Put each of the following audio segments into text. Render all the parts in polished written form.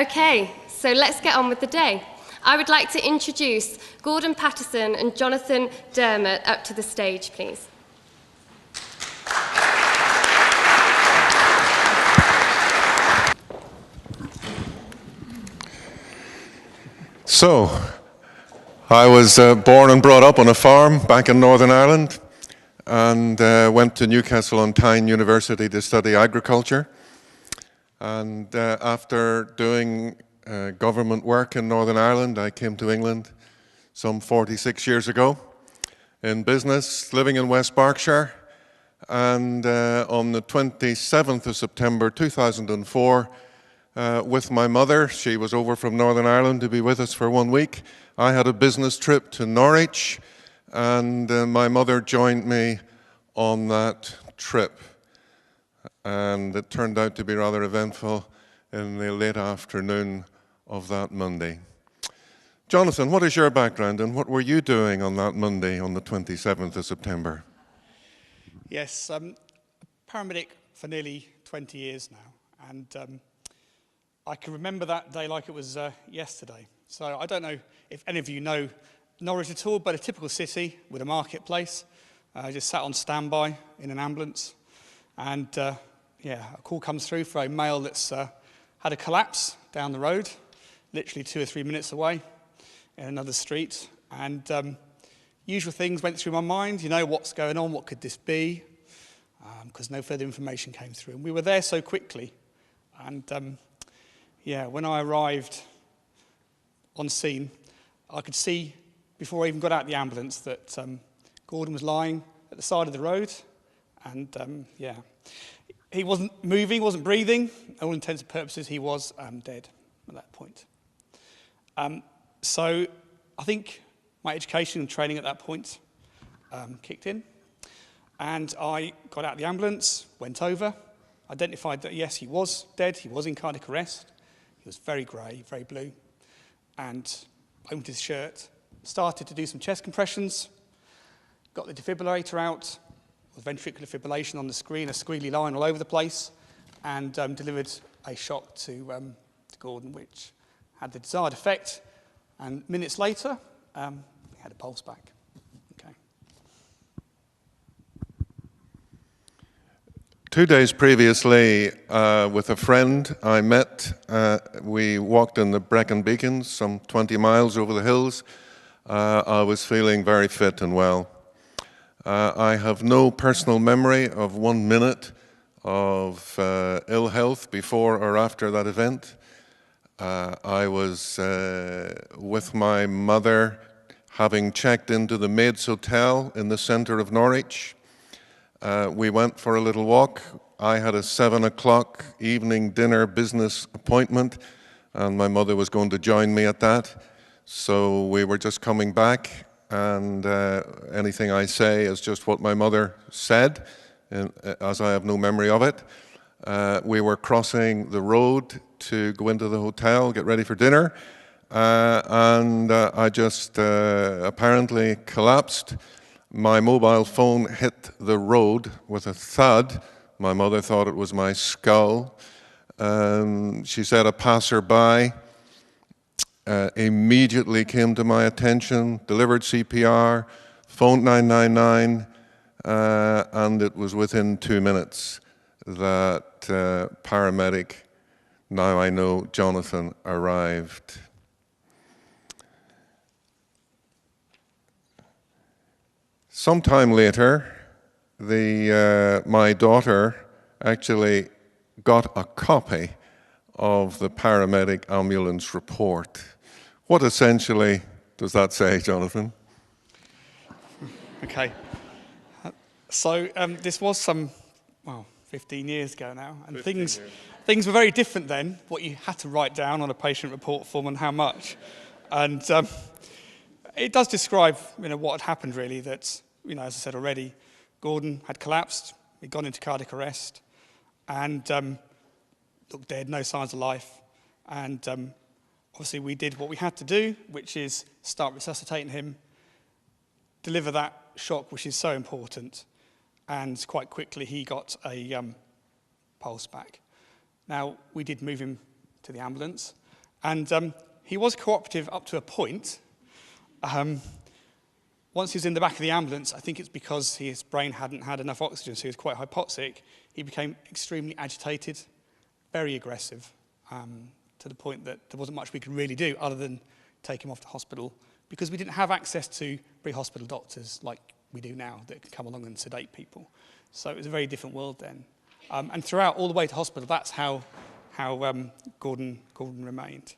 Okay, so let's get on with the day. I would like to introduce Gordon Patterson and Jonathan Dermott up to the stage, please. So, I was born and brought up on a farm back in Northern Ireland and went to Newcastle-on-Tyne University to study agriculture. And after doing government work in Northern Ireland, I came to England some 46 years ago in business, living in West Berkshire. And on the 27th of September 2004, with my mother, she was over from Northern Ireland to be with us for 1 week. I had a business trip to Norwich, and my mother joined me on that trip. And it turned out to be rather eventful in the late afternoon of that Monday. Jonathan, what is your background and what were you doing on that Monday on the 27th of September? Yes, I'm a paramedic for nearly 20 years now, and I can remember that day like it was yesterday. So I don't know if any of you know Norwich at all, but a typical city with a marketplace. I just sat on standby in an ambulance, and a call comes through for a male that's had a collapse down the road, literally 2 or 3 minutes away in another street. And usual things went through my mind, what's going on, what could this be? Because no further information came through. And we were there so quickly. And when I arrived on scene, I could see, before I even got out of the ambulance, that Gordon was lying at the side of the road. And he wasn't moving, wasn't breathing. All intents and purposes, he was dead at that point. So I think my education and training at that point kicked in. And I got out of the ambulance, went over, identified that, yes, he was dead. He was in cardiac arrest. He was very grey, very blue. And opened his shirt, started to do some chest compressions, got the defibrillator out, with ventricular fibrillation on the screen, a squiggly line all over the place, and delivered a shock to Gordon, which had the desired effect. And minutes later, he had a pulse back. Okay. 2 days previously, with a friend I met, we walked in the Brecon Beacons, some 20 miles over the hills. I was feeling very fit and well. I have no personal memory of 1 minute of ill health before or after that event. I was with my mother, having checked into the Maids Hotel in the centre of Norwich. We went for a little walk. I had a 7 o'clock evening dinner business appointment, and my mother was going to join me at that. So we were just coming back, and anything I say is just what my mother said, as I have no memory of it. We were crossing the road to go into the hotel, get ready for dinner, and I just apparently collapsed. My mobile phone hit the road with a thud. My mother thought it was my skull. She said a passerby immediately came to my attention, delivered CPR, phoned 999, and it was within 2 minutes that paramedic, now I know Jonathan, arrived. Sometime later, my daughter actually got a copy of the paramedic ambulance report. What essentially does that say, Jonathan? Okay. So this was some, 15 years ago now, and things were very different then, what you had to write down on a patient report form and how much. And it does describe, what had happened really, that, as I said already, Gordon had collapsed, he'd gone into cardiac arrest, and looked dead, no signs of life. And obviously we did what we had to do, which is start resuscitating him, deliver that shock, which is so important. And quite quickly he got a pulse back. Now, we did move him to the ambulance, And he was cooperative up to a point. Once he was in the back of the ambulance, I think it's because his brain hadn't had enough oxygen, so he was quite hypoxic. He became extremely agitated, very aggressive, to the point that there wasn't much we could really do other than take him off to hospital, because we didn't have access to pre-hospital doctors like we do now that can come along and sedate people. So it was a very different world then. And throughout, all the way to hospital, that's how Gordon remained.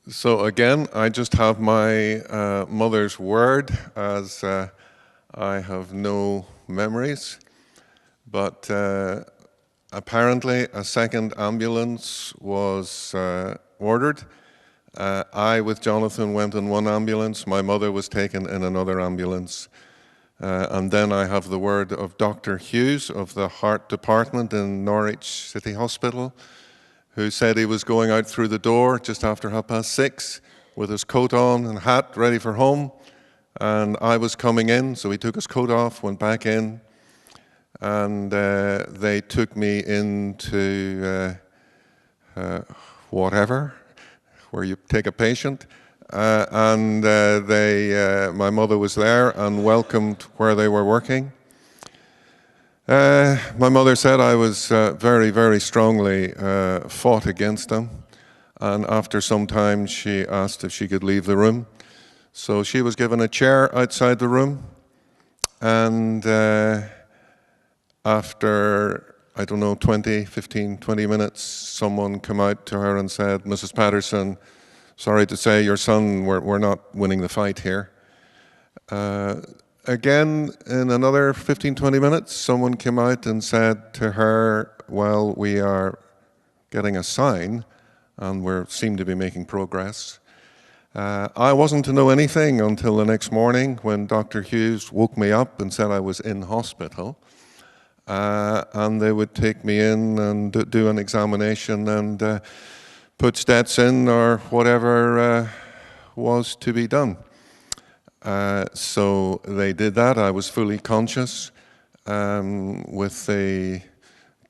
So again, I just have my mother's word, as I have no memories, but apparently a second ambulance was ordered. I, with Jonathan, went in one ambulance. My mother was taken in another ambulance. And then I have the word of Dr. Hughes of the Heart Department in Norwich City Hospital, who said he was going out through the door just after 6:30 with his coat on and hat ready for home. And I was coming in, so he took his coat off, went back in, and they took me into whatever, where you take a patient. My mother was there and welcomed where they were working. My mother said I was very, very strongly fought against them, and after some time she asked if she could leave the room. So she was given a chair outside the room, and after, I don't know, 20 minutes, someone came out to her and said, "Mrs. Patterson, sorry to say, your son, we're not winning the fight here." Again, in another 20 minutes, someone came out and said to her, "Well, we are getting a sign, and we seem to be making progress." I wasn't to know anything until the next morning when Dr. Hughes woke me up and said I was in hospital. And they would take me in and do an examination and put stents in or whatever was to be done. So they did that. I was fully conscious with the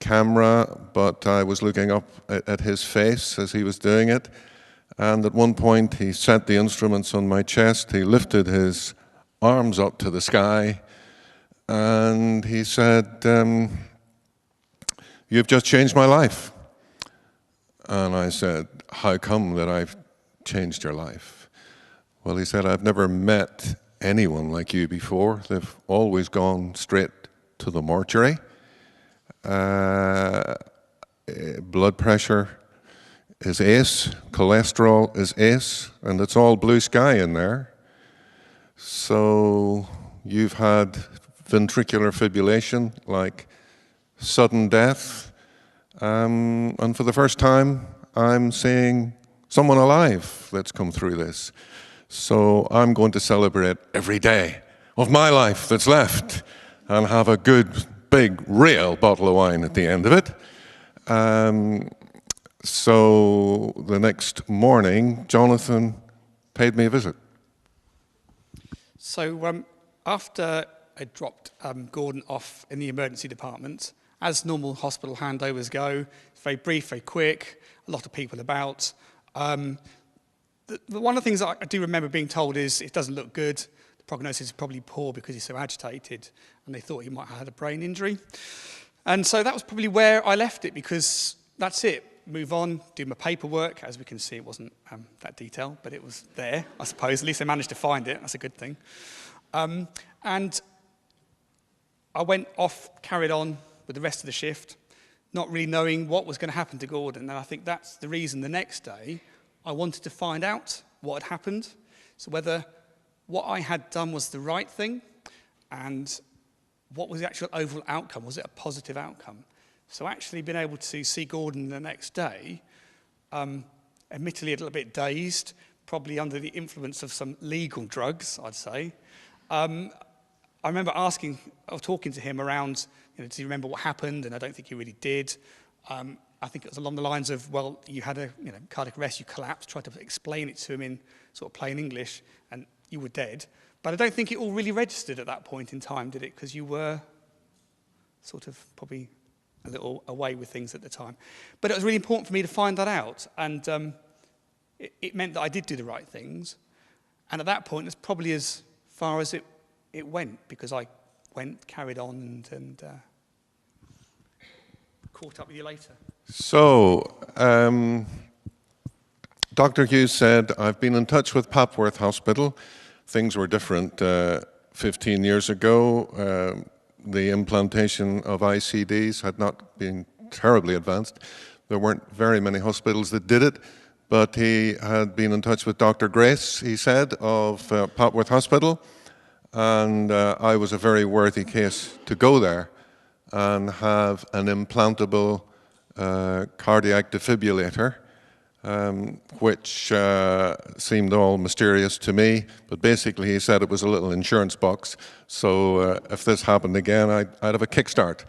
camera, but I was looking up at his face as he was doing it. And at one point he set the instruments on my chest, he lifted his arms up to the sky, and he said, "You've just changed my life." And I said, "How come that I've changed your life?" Well, he said, "I've never met anyone like you before. They've always gone straight to the mortuary. Blood pressure is ace, cholesterol is ace, and it's all blue sky in there. So you've had ventricular fibrillation, like sudden death, and for the first time I'm seeing someone alive that's come through this. So I'm going to celebrate every day of my life that's left and have a good, big, real bottle of wine at the end of it." So the next morning, Jonathan paid me a visit. So after I dropped Gordon off in the emergency department, as normal hospital handovers go, it's very brief, very quick, a lot of people about. One of the things I do remember being told is it doesn't look good. The prognosis is probably poor because he's so agitated, and they thought he might have had a brain injury. And so that was probably where I left it, because that's it. Move on, do my paperwork. As we can see, it wasn't that detailed, but it was there, I suppose. At least I managed to find it. That's a good thing. And I went off, carried on with the rest of the shift, not really knowing what was going to happen to Gordon. And I think that's the reason the next day I wanted to find out what had happened. So whether what I had done was the right thing, and what was the actual overall outcome. Was it a positive outcome? So actually being able to see Gordon the next day, admittedly a little bit dazed, probably under the influence of some legal drugs, I'd say. I remember asking or talking to him around, does he remember what happened? And I don't think he really did. I think it was along the lines of, well, you had a cardiac arrest, you collapsed, tried to explain it to him in sort of plain English, and you were dead. But I don't think it all really registered at that point in time, did it? Because you were sort of probably a little away with things at the time. But it was really important for me to find that out, and it meant that I did do the right things. And at that point, it's probably as far as it went, because I carried on, and caught up with you later. So, Dr. Hughes said, I've been in touch with Papworth Hospital. Things were different 15 years ago. The implantation of ICDs had not been terribly advanced. There weren't very many hospitals that did it, but he had been in touch with Dr. Grace, he said, of Papworth Hospital, and I was a very worthy case to go there and have an implantable cardiac defibrillator, which seemed all mysterious to me, but basically he said it was a little insurance box, so if this happened again, I'd have a kickstart.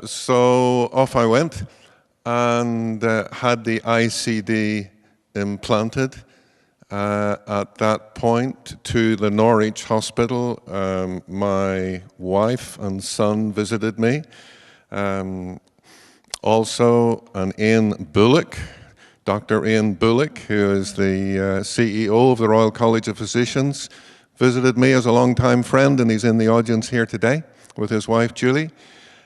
So off I went and had the ICD implanted. At that point, to the Norwich Hospital, my wife and son visited me. Also, an Ian Bullock, Dr. Ian Bullock, who is the CEO of the Royal College of Physicians, visited me as a long-time friend, and he's in the audience here today with his wife, Julie,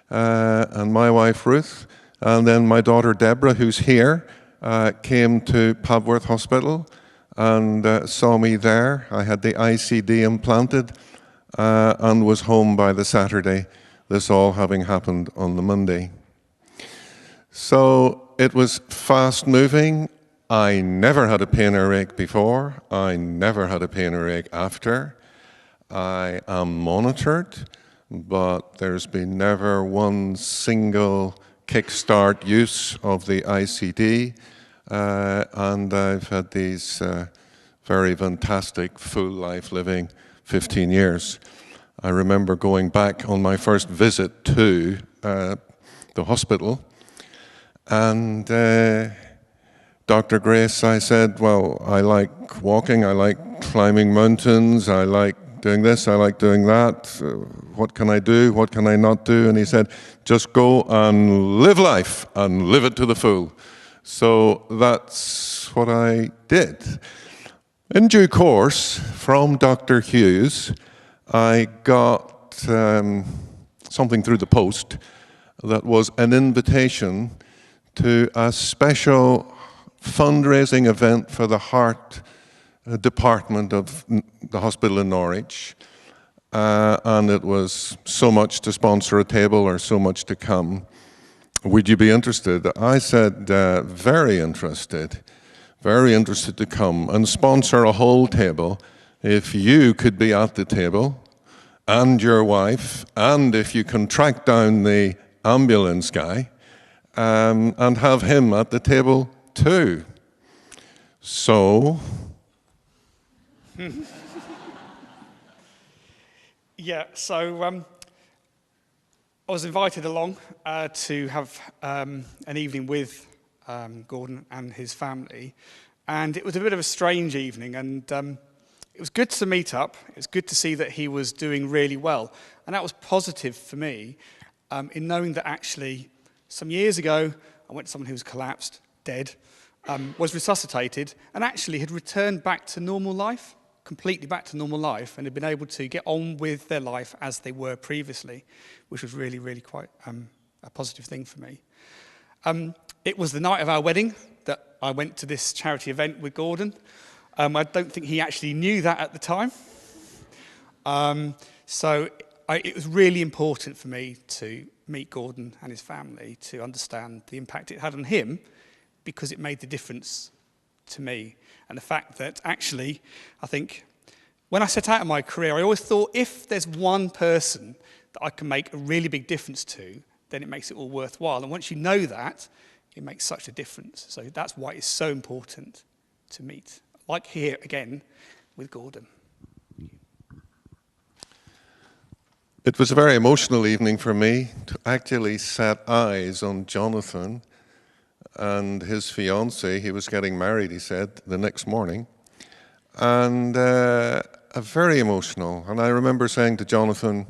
and my wife, Ruth. And then my daughter, Deborah, who's here, came to Papworth Hospital and saw me there. I had the ICD implanted and was home by the Saturday, this all having happened on the Monday. So it was fast moving. I never had a pain or ache before. I never had a pain or ache after. I am monitored, but there's been never one single kickstart use of the ICD, and I've had these very fantastic full life living 15 years. I remember going back on my first visit to the hospital, and Dr. Grace, I said, well, I like walking, I like climbing mountains, I like doing this, I like doing that. What can I do? What can I not do? And he said, just go and live life and live it to the full. So that's what I did. In due course, from Dr. Hughes, I got something through the post that was an invitation to a special fundraising event for the heart department of the hospital in Norwich, and it was so much to sponsor a table or so much to come. Would you be interested? I said, very interested to come and sponsor a whole table if you could be at the table and your wife, and if you can track down the ambulance guy and have him at the table too. So yeah, so I was invited along to have an evening with Gordon and his family, and it was a bit of a strange evening, and it was good to meet up. It was good to see that he was doing really well, and that was positive for me in knowing that actually some years ago I went to someone who was collapsed, dead, was resuscitated, and actually had returned back to normal life, completely back to normal life, and had been able to get on with their life as they were previously, which was really, really quite a positive thing for me. It was the night of our wedding that I went to this charity event with Gordon. I don't think he actually knew that at the time. It was really important for me to meet Gordon and his family, to understand the impact it had on him, because it made the difference to me. And the fact that actually, I think, when I set out in my career, I always thought if there's one person that I can make a really big difference to, then it makes it all worthwhile. And once you know that, it makes such a difference. So that's why it's so important to meet, like here again, with Gordon. it was a very emotional evening for me to actually set eyes on Jonathan and his fiancée. He was getting married, he said, the next morning. And very emotional. And I remember saying to Jonathan,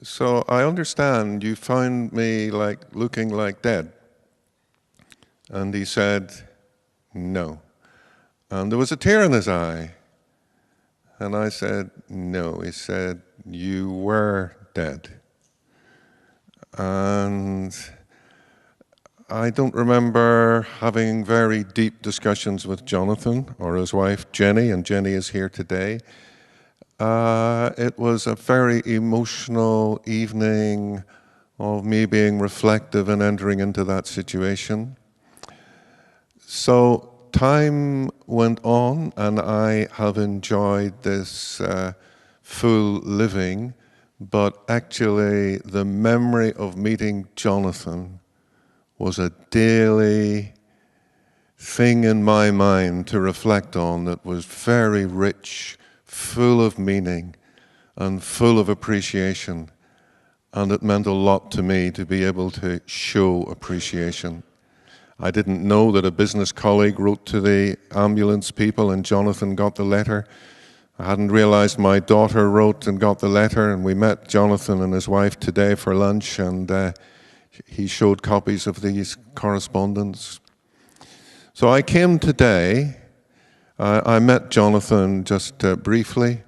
so I understand you found me looking like dead. And he said, no. And there was a tear in his eye. And I said, no. He said, you were dead. And I don't remember having very deep discussions with Jonathan or his wife Jenny, and Jenny is here today. It was a very emotional evening of me being reflective and entering into that situation. So time went on, and I have enjoyed this full living, but actually the memory of meeting Jonathan was a daily thing in my mind to reflect on that was very rich, full of meaning and full of appreciation. And it meant a lot to me to be able to show appreciation. I didn't know that a business colleague wrote to the ambulance people and Jonathan got the letter. I hadn't realized my daughter wrote and got the letter, and we met Jonathan and his wife today for lunch, and he showed copies of these correspondence. So I came today. I met Jonathan just briefly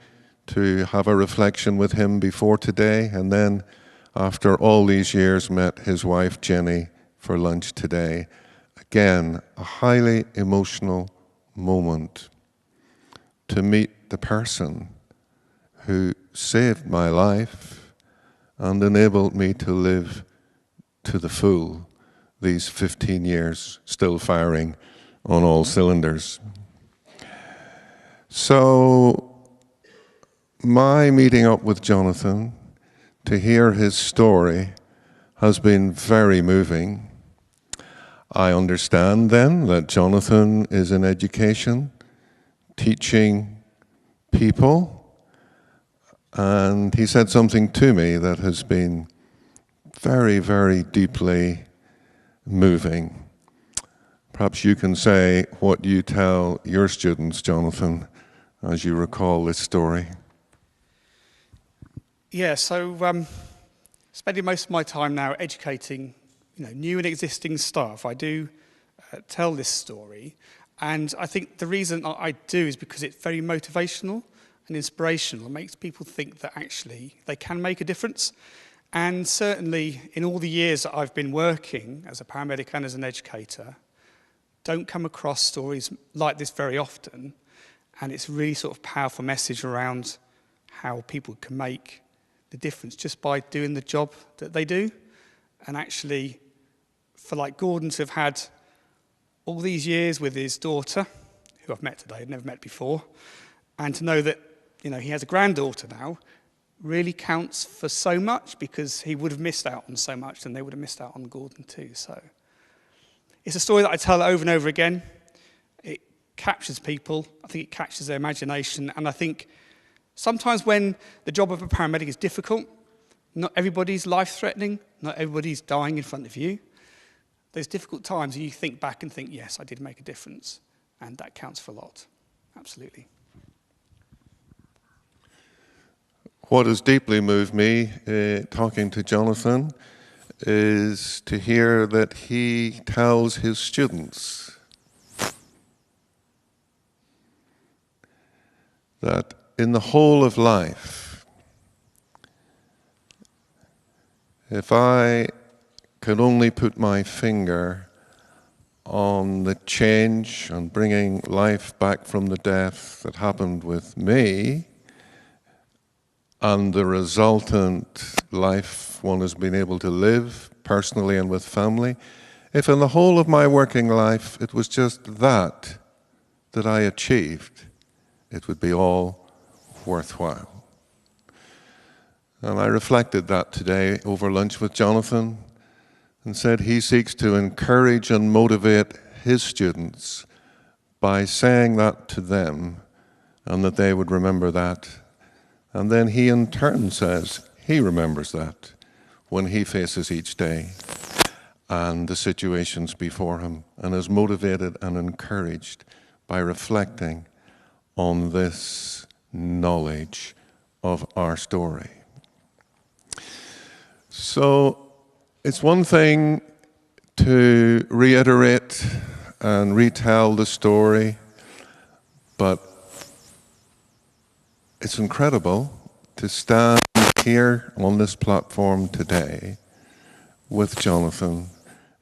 to have a reflection with him before today, and then after all these years met his wife Jenny for lunch today. Again, a highly emotional moment to meet the person who saved my life and enabled me to live to the full these 15 years, still firing on all cylinders. So my meeting up with Jonathan to hear his story has been very moving. I understand then that Jonathan is in education, teaching people, and he said something to me that has been very, very deeply moving. Perhaps you can say what you tell your students, Jonathan, as you recall this story. Yeah, so spending most of my time now educating new and existing staff, I do tell this story. And I think the reason I do is because it's very motivational and inspirational. It makes people think that actually they can make a difference. And certainly in all the years that I've been working as a paramedic and as an educator, don't come across stories like this very often. And it's a really sort of powerful message around how people can make the difference just by doing the job that they do. And actually, for like Gordon to have had all these years with his daughter, who I've met today, I've never met before, and to know that he has a granddaughter now, really counts for so much, because he would have missed out on so much, and they would have missed out on Gordon too. So it's a story that I tell over and over again. It captures people. I think it captures their imagination. And I think sometimes when the job of a paramedic is difficult, not everybody's life-threatening, not everybody's dying in front of you. There's difficult times and you think back and think, yes, I did make a difference. And that counts for a lot. Absolutely. What has deeply moved me, talking to Jonathan, is to hear that he tells his students that in the whole of life, if I could only put my finger on the change and bringing life back from the death that happened with me, and the resultant life one has been able to live personally and with family, if in the whole of my working life it was just that I achieved, it would be all worthwhile. And I reflected that today over lunch with Jonathan and said he seeks to encourage and motivate his students by saying that to them, and that they would remember that. And then he in turn says he remembers that when he faces each day and the situations before him, and is motivated and encouraged by reflecting on this knowledge of our story. So it's one thing to reiterate and retell the story, but it's incredible to stand here on this platform today with Jonathan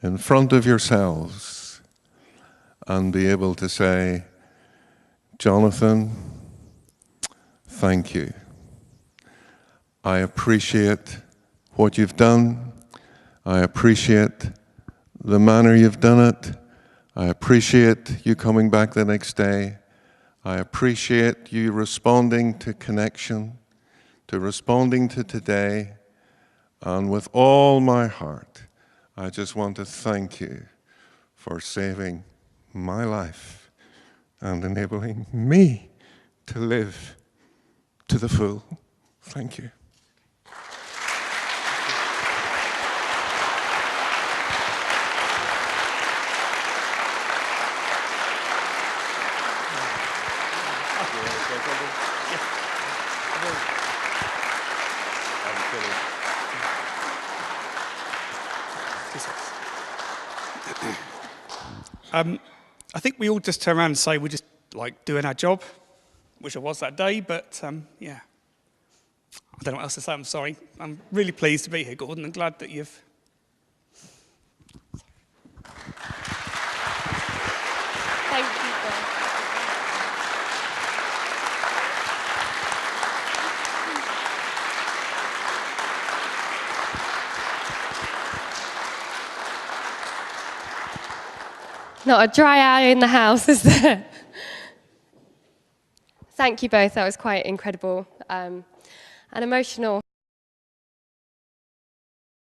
in front of yourselves and be able to say, Jonathan, thank you. I appreciate what you've done. I appreciate the manner you've done it. I appreciate you coming back the next day. I appreciate you responding to connection, to responding to today. And with all my heart, I just want to thank you for saving my life and enabling me to live to the full. Thank you. I think we all just turn around and say we're just like doing our job, which I was that day, but yeah. I don't know what else to say, I'm sorry. I'm really pleased to be here, Gordon, and glad that you've... Thank you, Gordon. Not a dry eye in the house, is there? Thank you both. That was quite incredible and emotional.